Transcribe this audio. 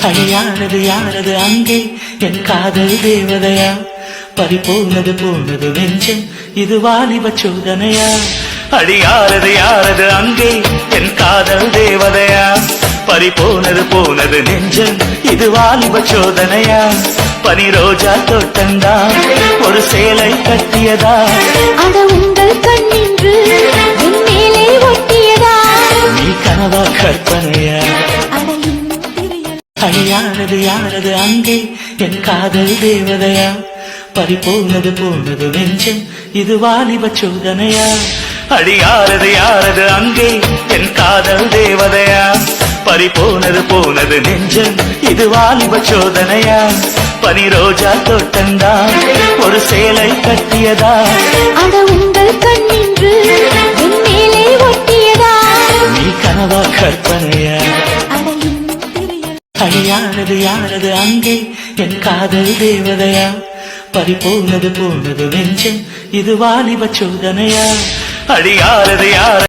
அடியானது யாரது அங்கே என் காதல் தேவதையா பறிபோனது போனது நெஞ்சம் இது வாலிப சோதனையா அடியாரது யாரது அங்கே என் காதல் தேவதையா பறிபோனது போனது நெஞ்சம் இது வாலிப சோதனையா பனி ரோஜா தோட்டந்தா ஒரு சேலை கட்டியதா அட உங்கள் கண்ணின்று என் மேலே ஒட்டியதா நீ கனவா கற்பனையா அடியானது யாரது அங்கே என் காதல் தேவதையா பறிபோனது போனது நெஞ்சம் இது வாலிப சோதனையா அடியாரது யாரது அங்கே என் காதல் தேவதையா பறிபோனது போனது நெஞ்சம் இது வாலிப சோதனையா பனி ரோஜா தோட்டந்தா ஒரு சேலை கட்டியதா அட உங்கள் கண்ணின்று என் மேலே ஒட்டியதா நீ கனவா கற்பனையா அடியானது யாரது அங்கே என் காதல் தேவதையா பறிபோனது போனது நெஞ்சம் இது வாலிப சோதனையா அடியாரது யார